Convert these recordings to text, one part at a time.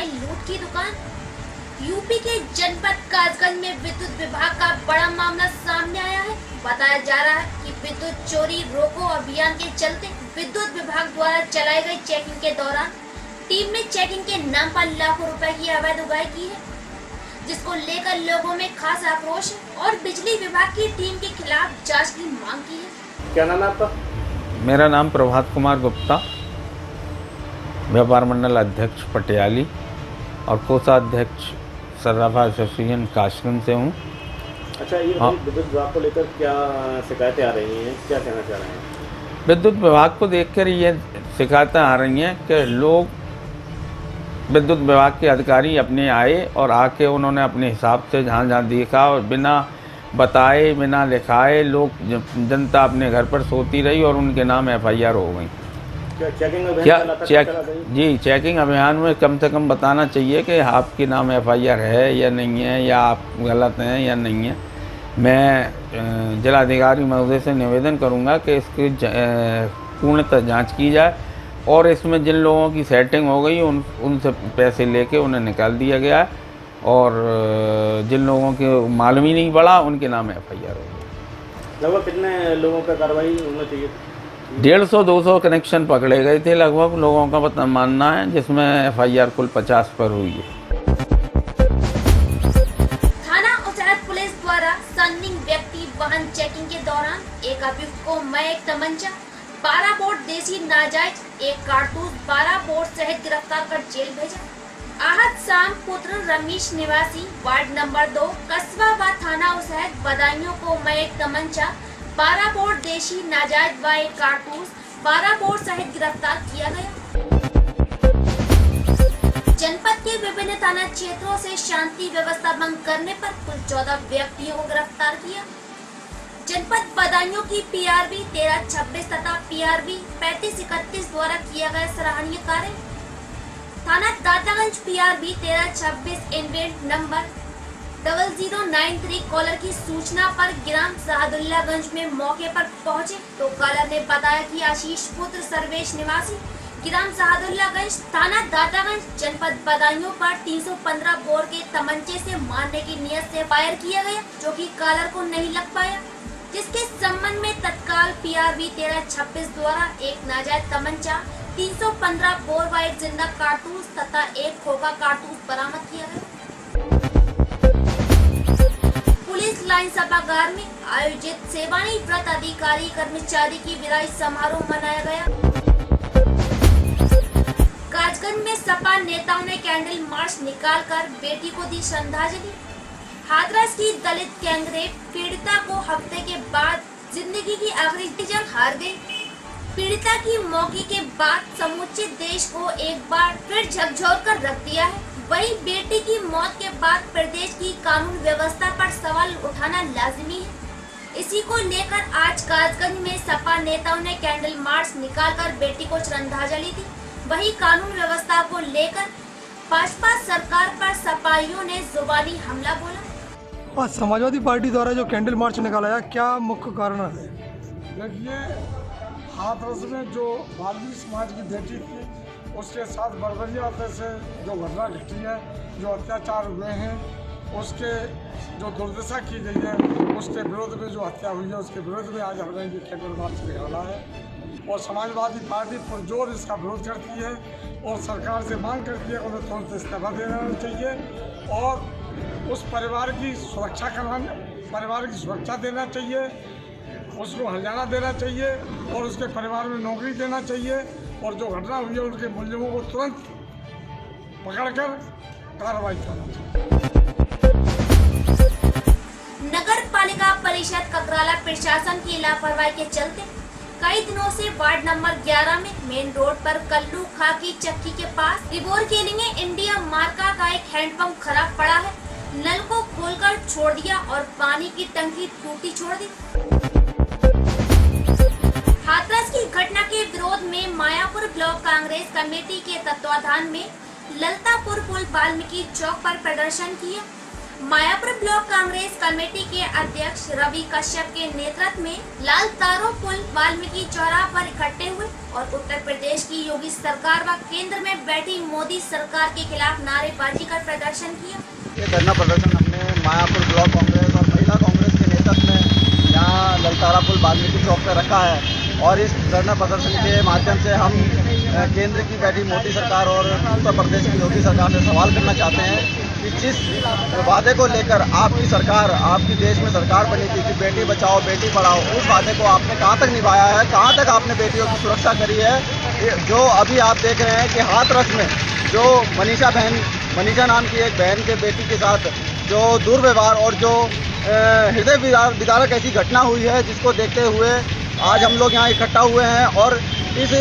लगाई लूट की दुकान। यूपी के जनपद कासगंज में विद्युत विभाग का बड़ा मामला सामने आया है। बताया जा रहा है कि विद्युत चोरी रोको अभियान के चलते विद्युत विभाग द्वारा चलाई गई चेकिंग के दौरान टीम ने चेकिंग के नाम पर लाखों रुपए की अवैध उगाही की है, जिसको लेकर लोगों में खास आक्रोश है और बिजली विभाग की टीम के खिलाफ जांच की मांग की है। क्या नाम है आपका? मेरा नाम प्रभात कुमार गुप्ता, व्यापार मंडल अध्यक्ष पटियाली और कोषाध्यक्ष सर्राफा एसोसिएशन कासगंज से हूँ। अच्छा, ये विद्युत विभाग को लेकर क्या शिकायतें आ रही हैं, क्या कहना चाह रहे हैं? विद्युत विभाग को देखकर ये शिकायतें आ रही हैं कि लोग विद्युत विभाग के अधिकारी अपने आए और आके उन्होंने अपने हिसाब से जहाँ जहाँ देखा और बिना बताए बिना लिखाए लोग जनता अपने घर पर सोती रही और उनके नाम एफआईआर हो गई। चेकिंग अभियान जी चेकिंग अभियान में कम से कम बताना चाहिए कि आपके नाम एफआईआर है या नहीं है, या आप गलत हैं या नहीं है। मैं जिलाधिकारी महोदय से निवेदन करूंगा कि इसकी पूर्णतः जांच की जाए और इसमें जिन लोगों की सेटिंग हो गई उनसे पैसे लेके उन्हें निकाल दिया गया है और जिन लोगों के मालूम ही नहीं पड़ा उनके नाम एफआईआर हो गई। लगभग कितने लोगों का कार्रवाई होना चाहिए? 150-200 कनेक्शन पकड़े गए थे लगभग लोगों का मानना है, जिसमें एफआईआर कुल 50 पर हुई है। थाना उचाट पुलिस द्वारा संदिग्ध व्यक्ति वाहन चेकिंग के दौरान एक अभियुक्त को मय एक तमंचा, 12 बोर देसी नाजायज, एक कारतूस, 12 बोर सहित गिरफ्तार कर जेल भेजा। आहत शाम पुत्र रमेश निवासी वार्ड नंबर 2 कस्बा व थाना उचाट बदायूं को मय एक तमंचा, 12 बोर देशी नाजायज व एक कारतूस, 12 बोर सहित गिरफ्तार किया गया। जनपद के विभिन्न थाना क्षेत्रों से शांति व्यवस्था भंग करने पर कुल 14 व्यक्तियों को गिरफ्तार किया। जनपद बदायूं की पीआरबी 1326 तथा पीआरबी 3531 द्वारा किया गया सराहनीय कार्य। थाना Dataganj PRB 1326 event number 0093 caller की सूचना पर ग्राम साहदुल्लागंज में मौके पर पहुंचे तो कॉलर ने बताया कि आशीष पुत्र सर्वेश निवासी ग्राम साहदुल्लागंज थाना दातागंज जनपद बदायूं पर 315 बोर के तमंचे से मारने की नियत से फायर किया गया, जो कि कॉलर को नहीं लग पाया, जिसके संबंध में तत्काल पीआरबी 1326 द्वारा एक नाजायज तमंचा, 315 बोर व एक जिंदा कारतूस तथा एक खोखा कारतूस बरामद किया गया। पुलिस लाइन सभागार में आयोजित सेवानिवृत्त अधिकारी कर्मचारी की विदाई समारोह मनाया गया। कासगंज में सपा नेताओं ने कैंडल मार्च निकालकर बेटी को दी श्रद्धांजलि। हाथरस की दलित गैंगरेप पीड़िता को हफ्ते के बाद जिंदगी की आखिरी जंग हार गई। पीड़िता की मौके के बाद समूचे देश को एक बार फिर झकझोर कर रख दिया है। वहीं बेटी की मौत के बाद प्रदेश की कानून व्यवस्था पर सवाल उठाना लाजिमी है। इसी को लेकर आज कासगंज में सपा नेताओं ने कैंडल मार्च निकालकर बेटी को श्रद्धांजलि दी। वहीं कानून व्यवस्था को लेकर भाजपा सरकार पर सपाइयों ने जुबानी हमला बोला। आज समाजवादी पार्टी द्वारा जो कैंडल मार्च निकाला है, क्या मुख्य कारण है? देखिए, हाथरस में जो वाल्मीकि समाज की बेटी थी उसके साथ बर्बरिया से जो घटना घटी है, जो अत्याचार हुए हैं, उसके जो दुर्दशा की गई है, उसके विरोध में जो हत्या हुई है उसके विरोध में आज हमने ये कैंडल मार्च निकाला है और समाजवादी पार्टी पुरजोर इसका विरोध करती है और सरकार से मांग करती है कि उन्हें तुरंत इस्तीफा देना चाहिए और उस परिवार की सुरक्षा देना चाहिए, उसको हरियाणा देना चाहिए और उसके परिवार में नौकरी देना चाहिए और जो घटना हुई है उनके मुलजिमों को तुरंत पकड़कर कार्रवाई करना चाहिए। नगर पालिका परिषद ककराला प्रशासन की लापरवाही के चलते कई दिनों से वार्ड नंबर 11 में मेन रोड पर कल्लू खा की चक्की के पास रिबोर के लिए इंडिया मार्का का एक हैंडपंप खराब पड़ा है। नल को खोलकर छोड़ दिया और पानी की टंकी टूटी छोड़ दी। हाथरस की घटना के विरोध में मायापुर ब्लॉक कांग्रेस कमेटी के तत्वाधान में ललतापुर पुल वाल्मीकि चौक पर प्रदर्शन किया। मायापुर ब्लॉक कांग्रेस कमेटी के अध्यक्ष रवि कश्यप के नेतृत्व में लाल तारों पुल वाल्मीकि चौराहा पर इकट्ठे हुए। और उत्तर प्रदेश की योगी सरकार व केंद्र में बैठी मोदी सरकार के खिलाफ नारेबाजी कर प्रदर्शन किया। ये धरना प्रदर्शन हमने मायापुर ब्लॉक कांग्रेस और महिला कांग्रेस के नेतृत्व में यहाँ ललतारा पुल वाल्मीकि चौक पर रखा है और इस धरना प्रदर्शन के माध्यम से हम केंद्र की बैठी मोदी सरकार और उत्तर प्रदेश की योगी सरकार से सवाल करना चाहते हैं कि जिस वादे को लेकर आपकी सरकार, आपकी देश में सरकार बनी थी कि बेटी बचाओ बेटी पढ़ाओ, उस वादे को आपने कहाँ तक निभाया है, कहाँ तक आपने बेटियों की सुरक्षा करी है। जो अभी आप देख रहे हैं कि हाथरस में जो मनीषा नाम की एक बहन के बेटी के साथ जो दुर्व्यवहार और जो हृदय विदारक ऐसी घटना हुई है, जिसको देखते हुए आज हम लोग यहाँ इकट्ठा हुए हैं और इस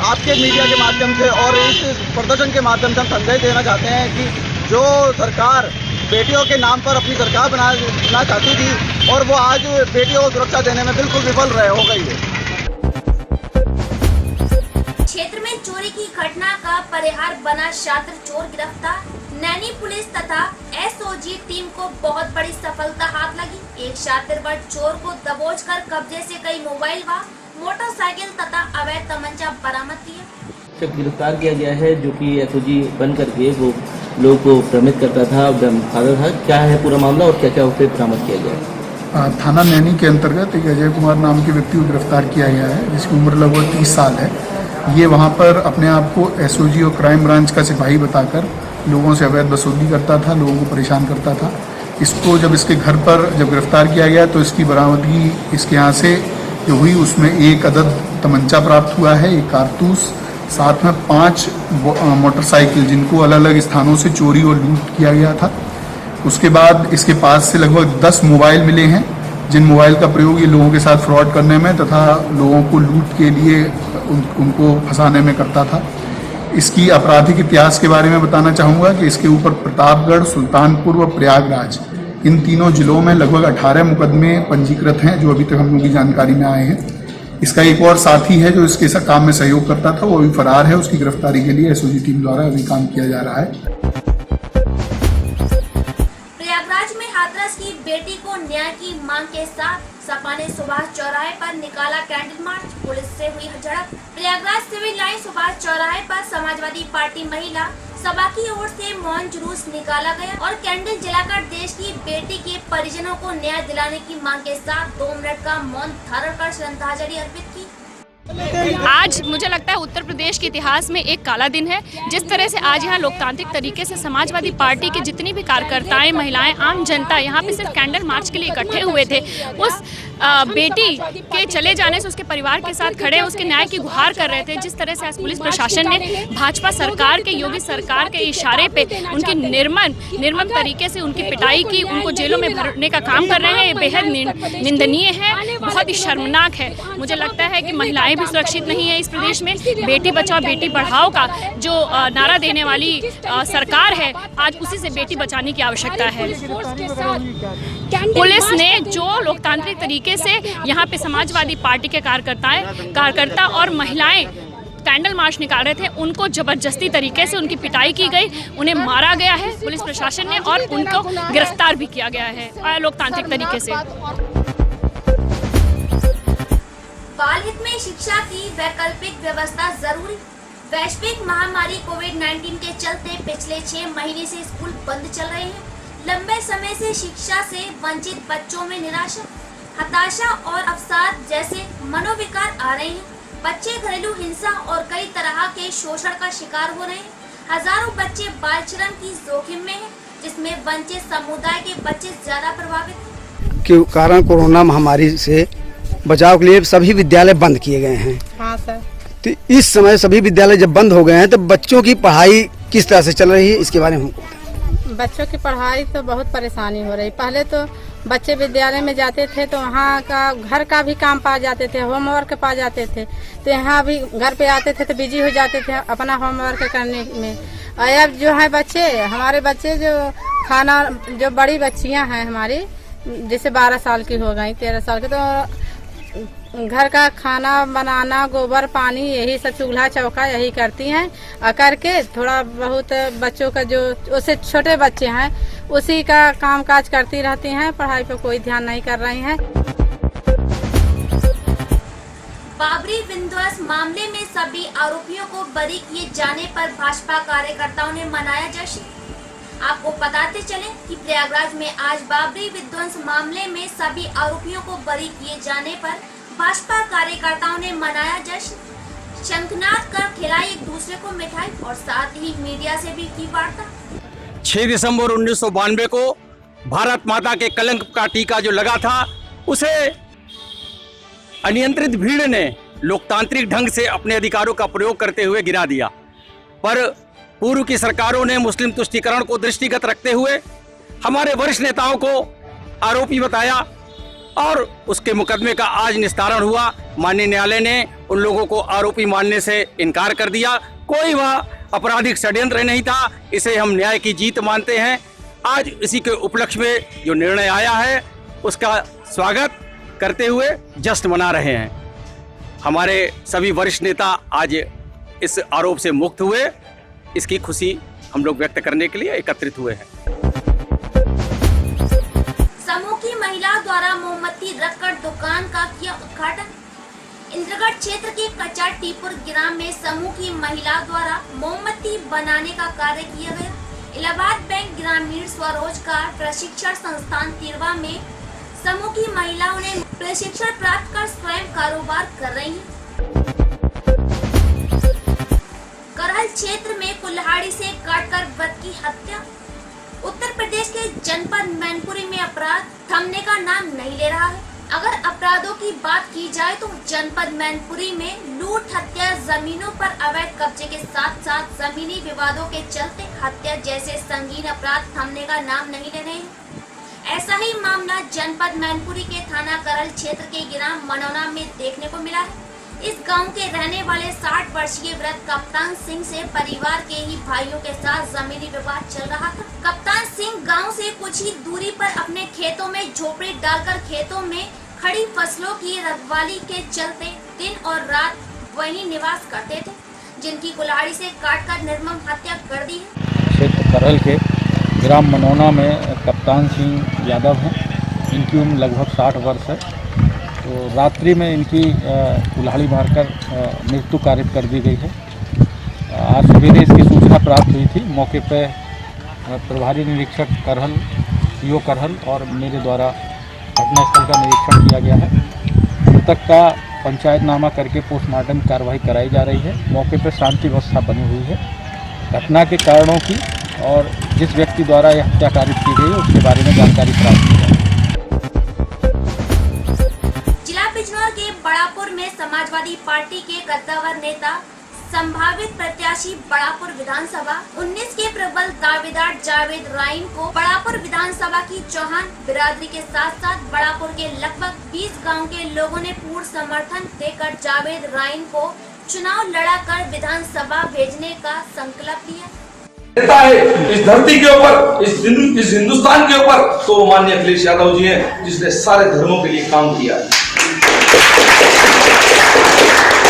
आपके मीडिया के माध्यम से और इस प्रदर्शन के माध्यम से हम संदेश देना चाहते हैं कि जो सरकार बेटियों के नाम पर अपनी सरकार बनाना चाहती थी और वो आज बेटियों को सुरक्षा देने में बिल्कुल विफल हो गई है। क्षेत्र में चोरी की घटना का परिहार बना शातिर चोर गिरफ्तार। नैनी पुलिस तथा एसओजी टीम को बहुत बड़ी सफलता हाथ लगी। एक शातिर व चोर को दबोचकर कब्जे से कई मोबाइल व मोटरसाइकिल तथा अवैध तमंचा बरामद किया। गिरफ्तार किया गया है जो कि एसओजी बन करके वो लोगों को भ्रमित करता था, खाता था। क्या है पूरा मामला और क्या क्या उसे बरामद किया गया? थाना नैनी के अंतर्गत एक अजय कुमार नाम के व्यक्ति को गिरफ्तार किया गया है, जिसकी उम्र लगभग 30 साल है। ये वहाँ पर अपने आप को एसओजी और क्राइम ब्रांच का सिपाही बताकर लोगों से अवैध वसूली करता था, लोगों को परेशान करता था। इसको जब इसके घर पर जब गिरफ्तार किया गया तो इसकी बरामदगी इसके यहाँ से जो हुई उसमें एक अदद तमंचा प्राप्त हुआ है, एक कारतूस, साथ में 5 मोटरसाइकिल जिनको अलग अलग स्थानों से चोरी और लूट किया गया था। उसके बाद इसके पास से लगभग 10 मोबाइल मिले हैं, जिन मोबाइल का प्रयोग ये लोगों के साथ फ्रॉड करने में तथा लोगों को लूट के लिए उनको फंसाने में करता था। इसकी आपराधिक इतिहास के बारे में बताना चाहूँगा कि इसके ऊपर प्रतापगढ़, सुल्तानपुर व प्रयागराज इन तीनों जिलों में लगभग 18 मुकदमे पंजीकृत हैं, जो अभी तक हम लोगों की जानकारी में आए हैं। इसका एक और साथी है जो इसके काम में सहयोग करता था, वो अभी फरार है। उसकी गिरफ्तारी के लिए एसओजी टीम द्वारा अभी काम किया जा रहा है। प्रयागराज में हाथरस की बेटी को न्याय की मांग के साथ सपा ने सुभाष चौराहे पर निकाला कैंडल मार्च। पुलिस से हुई झड़प। प्रयागराज सिविल लाइन सुभाष चौराहे पर समाजवादी पार्टी महिला सभा की ओर से मौन जुलूस निकाला गया और कैंडल जलाकर देश की बेटी के परिजनों को न्याय दिलाने की मांग के साथ 2 मिनट का मौन धारण कर श्रद्धांजलि अर्पित की। आज मुझे लगता है उत्तर प्रदेश के इतिहास में एक काला दिन है। जिस तरह से आज यहाँ लोकतांत्रिक तरीके से समाजवादी पार्टी के जितनी भी कार्यकर्ताएं, महिलाएं, आम जनता यहाँ पे सिर्फ कैंडल मार्च के लिए इकट्ठे हुए थे। उस बेटी के चले जाने से उसके परिवार के साथ खड़े उसके न्याय की गुहार कर रहे थे। जिस तरह से आज पुलिस प्रशासन ने भाजपा सरकार के, योगी सरकार के इशारे पे उनकी निर्मम तरीके से उनकी पिटाई की, उनको जेलों में भरने का काम कर रहे हैं, ये बेहद निंदनीय है, बहुत ही शर्मनाक है। मुझे लगता है कि महिलाएं भी सुरक्षित नहीं है इस प्रदेश में। बेटी बचाओ बेटी पढ़ाओ का जो नारा देने वाली सरकार है, आज उसी से बेटी बचाने की आवश्यकता है। पुलिस ने जो लोकतांत्रिक तरीके से यहाँ पे समाजवादी पार्टी के कार्यकर्ता और महिलाएं कैंडल मार्च निकाल रहे थे, उनको जबरदस्ती तरीके से उनकी पिटाई की गई, उन्हें मारा गया है पुलिस प्रशासन ने और उनको गिरफ्तार भी किया गया है लोकतांत्रिक तरीके से। बाल हित में शिक्षा की वैकल्पिक व्यवस्था जरूरी। वैश्विक महामारी कोविड-19 के चलते पिछले 6 महीने से स्कूल बंद चल रहे हैं। लंबे समय से शिक्षा से वंचित बच्चों में निराशा, हताशा और अवसाद जैसे मनोविकार आ रहे हैं। बच्चे घरेलू हिंसा और कई तरह के शोषण का शिकार हो रहे हैं। हजारों बच्चे बाल श्रम की जोखिम में हैं, जिसमें वंचित समुदाय के बच्चे ज्यादा प्रभावित हैं। के कारण कोरोना महामारी से बचाव के लिए सभी विद्यालय बंद किए गए हैं। हाँ सर। तो इस समय सभी विद्यालय जब बंद हो गए हैं तो बच्चों की पढ़ाई किस तरह से चल रही है, इसके बारे में हमको। बच्चों की पढ़ाई तो बहुत परेशानी हो रही। पहले तो बच्चे विद्यालय में जाते थे तो वहाँ का घर का भी काम पा जाते थे, होमवर्क पा जाते थे, तो यहाँ भी घर पे आते थे तो बिजी हो जाते थे अपना होमवर्क करने में। अब जो है बच्चे, हमारे बच्चे जो खाना, जो बड़ी बच्चियाँ हैं हमारी, जैसे 12 साल की हो गई, 13 साल की, तो घर का खाना बनाना, गोबर पानी, यही सब चूल्हा चौका यही करती हैं। करके थोड़ा बहुत बच्चों का जो उससे छोटे बच्चे हैं उसी का काम काज करती रहती हैं, पढ़ाई पर कोई ध्यान नहीं कर रही हैं। बाबरी विध्वंस मामले में सभी आरोपियों को बरी किए जाने पर भाजपा कार्यकर्ताओं ने मनाया जश्न। आपको बताते चले कि प्रयागराज में आज बाबरी विध्वंस मामले में सभी आरोपियों को बरी किए जाने पर भाजपा कार्यकर्ताओं ने मनाया जश्न। शंखनाद कर खिलाई एक दूसरे को मिठाई और साथ ही मीडिया से भी की वार्ता। 6 दिसंबर 1992 को भारत माता के कलंक का टीका जो लगा था, उसे अनियंत्रित भीड़ ने लोकतांत्रिक ढंग से अपने अधिकारों का प्रयोग करते हुए गिरा दिया। पर पूर्व की सरकारों ने मुस्लिम तुष्टीकरण को दृष्टिगत रखते हुए हमारे वरिष्ठ नेताओं को आरोपी बताया और उसके मुकदमे का आज निस्तारण हुआ। माननीय न्यायालय ने उन लोगों को आरोपी मानने से इनकार कर दिया। कोई वह आपराधिक षड्यंत्र नहीं था। इसे हम न्याय की जीत मानते हैं। आज इसी के उपलक्ष्य में जो निर्णय आया है उसका स्वागत करते हुए जश्न मना रहे हैं। हमारे सभी वरिष्ठ नेता आज इस आरोप से मुक्त हुए, इसकी खुशी हम लोग व्यक्त करने के लिए एकत्रित हुए हैं। समूह की महिला द्वारा मोमबत्ती रखकर दुकान का किया उद्घाटन। इंद्रगढ़ क्षेत्र के कच्चा टीपुर ग्राम में समूह की महिला द्वारा मोमबत्ती बनाने का कार्य किया गया। इलाहाबाद बैंक ग्रामीण स्वरोजगार प्रशिक्षण संस्थान तिरवा में समूह की महिलाओं ने प्रशिक्षण प्राप्त कर स्वयं कारोबार कर रही हैं। करहल क्षेत्र में कुल्हाड़ी से काटकर वध की हत्या। उत्तर प्रदेश के जनपद मैनपुरी में अपराध थमने का नाम नहीं ले रहा है। अगर अपराधों की बात की जाए तो जनपद मैनपुरी में लूट, हत्या, जमीनों पर अवैध कब्जे के साथ साथ जमीनी विवादों के चलते हत्या जैसे संगीन अपराध थमने का नाम नहीं ले रहे हैं। ऐसा ही मामला जनपद मैनपुरी के थाना करहल क्षेत्र के ग्राम मनौना में देखने को मिला है। इस गांव के रहने वाले 60 वर्षीय वृद्ध कप्तान सिंह से परिवार के ही भाइयों के साथ जमीनी विवाद चल रहा था। कप्तान सिंह गांव से कुछ ही दूरी पर अपने खेतों में झोपड़ी डालकर खेतों में खड़ी फसलों की रखवाली के चलते दिन और रात वहीं निवास करते थे, जिनकी कुल्हाड़ी से काटकर निर्मम हत्या कर दी है। क्षेत्र करहल के ग्राम मनौना में कप्तान सिंह यादव हैं। इनकी उम्र लगभग 60 वर्ष है। तो रात्रि में इनकी कुल्हाड़ी मारकर मृत्यु कारित कर दी गई है। आज सवेरे इसकी सूचना प्राप्त हुई थी। मौके पर प्रभारी निरीक्षक करहल, सीओ करहल और मेरे द्वारा घटनास्थल का निरीक्षण किया गया है। मृतक का पंचायतनामा करके पोस्टमार्टम कार्रवाई कराई जा रही है। मौके पर शांति व्यवस्था बनी हुई है। घटना के कारणों की और जिस व्यक्ति द्वारा यह हत्या कारित की गई उसके बारे में जानकारी प्राप्त की है। जिला बिजनौर के बड़ापुर में समाजवादी पार्टी के कद्दावर नेता संभावित प्रत्याशी बड़ापुर विधानसभा 19 के प्रबल दावेदार जावेद राइन को बड़ापुर विधानसभा की चौहान बिरादरी के साथ साथ बड़ापुर के लगभग 20 गांव के लोगों ने पूर्ण समर्थन देकर जावेद राइन को चुनाव लड़ाकर विधानसभा भेजने का संकल्प लिया। नेता है इस धरती के ऊपर, इस हिंदुस्तान के ऊपर, तो माननीय अखिलेश यादव जी हैं, जिसने सारे धर्मों के लिए काम किया है,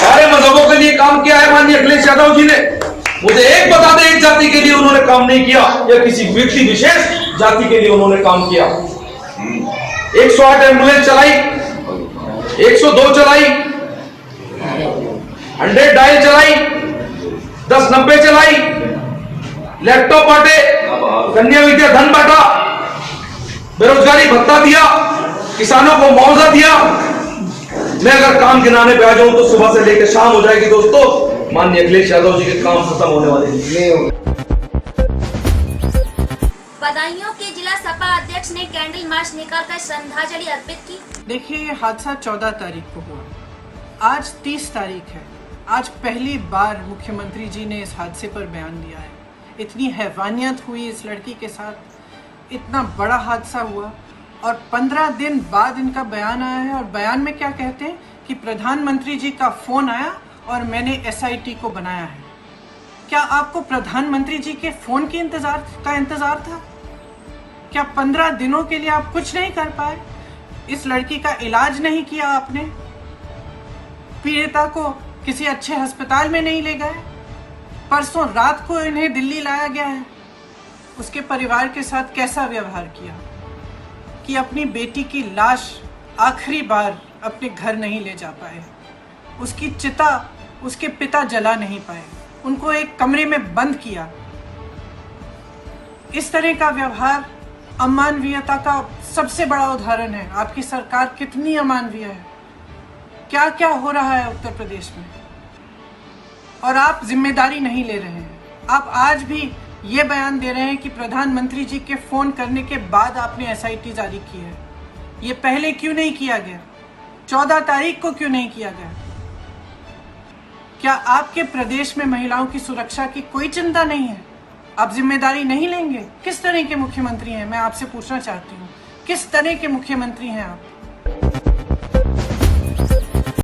सारे मजहबों के लिए काम किया है। माननीय अखिलेश यादव जी ने मुझे एक बता दें, एक जाति के लिए उन्होंने काम नहीं किया या किसी व्यक्ति विशेष जाति के लिए उन्होंने काम किया। 108 एम्बुलेंस चलाई, 102 चलाई, 100 डायल चलाई, 1090 चलाई, लैपटॉप बांटे, कन्या विद्या धन बांटा, बेरोजगारी भत्ता दिया, किसानों को मुआवजा दिया। मैं अगर काम गिनाने पे आ जाऊं तो सुबह से लेकर शाम हो जाएगी दोस्तों। माननीय अखिलेश यादव जी के काम खत्म होने वाले हैं। बदायूं के जिला सपा अध्यक्ष ने कैंडल मार्च निकालकर श्रद्धांजलि अर्पित की। देखिए, ये हादसा 14 तारीख को हुआ। आज 30 तारीख है। आज पहली बार मुख्यमंत्री जी ने इस हादसे पर बयान दिया है। इतनी हैवानियत हुई इस लड़की के साथ, इतना बड़ा हादसा हुआ और 15 दिन बाद इनका बयान आया है। और बयान में क्या कहते हैं कि प्रधानमंत्री जी का फ़ोन आया और मैंने SIT को बनाया है। क्या आपको प्रधानमंत्री जी के फ़ोन के इंतज़ार था? क्या 15 दिनों के लिए आप कुछ नहीं कर पाए? इस लड़की का इलाज नहीं किया आपने? पीड़िता को किसी अच्छे अस्पताल में नहीं ले गए? परसों रात को इन्हें दिल्ली लाया गया है। उसके परिवार के साथ कैसा व्यवहार किया कि अपनी बेटी की लाश आखिरी बार अपने घर नहीं ले जा पाए। उसकी चिता उसके पिता जला नहीं पाए, उनको एक कमरे में बंद किया। इस तरह का व्यवहार अमानवीयता का सबसे बड़ा उदाहरण है। आपकी सरकार कितनी अमानवीय है, क्या क्या हो रहा है उत्तर प्रदेश में, और आप जिम्मेदारी नहीं ले रहे हैं। आप आज भी ये बयान दे रहे हैं कि प्रधानमंत्री जी के फोन करने के बाद आपने एसआईटी जारी की है। ये पहले क्यों नहीं किया गया? 14 तारीख को क्यों नहीं किया गया? क्या आपके प्रदेश में महिलाओं की सुरक्षा की कोई चिंता नहीं है? आप जिम्मेदारी नहीं लेंगे? किस तरह के मुख्यमंत्री हैं? मैं आपसे पूछना चाहती हूँ, किस तरह के मुख्यमंत्री हैं आप?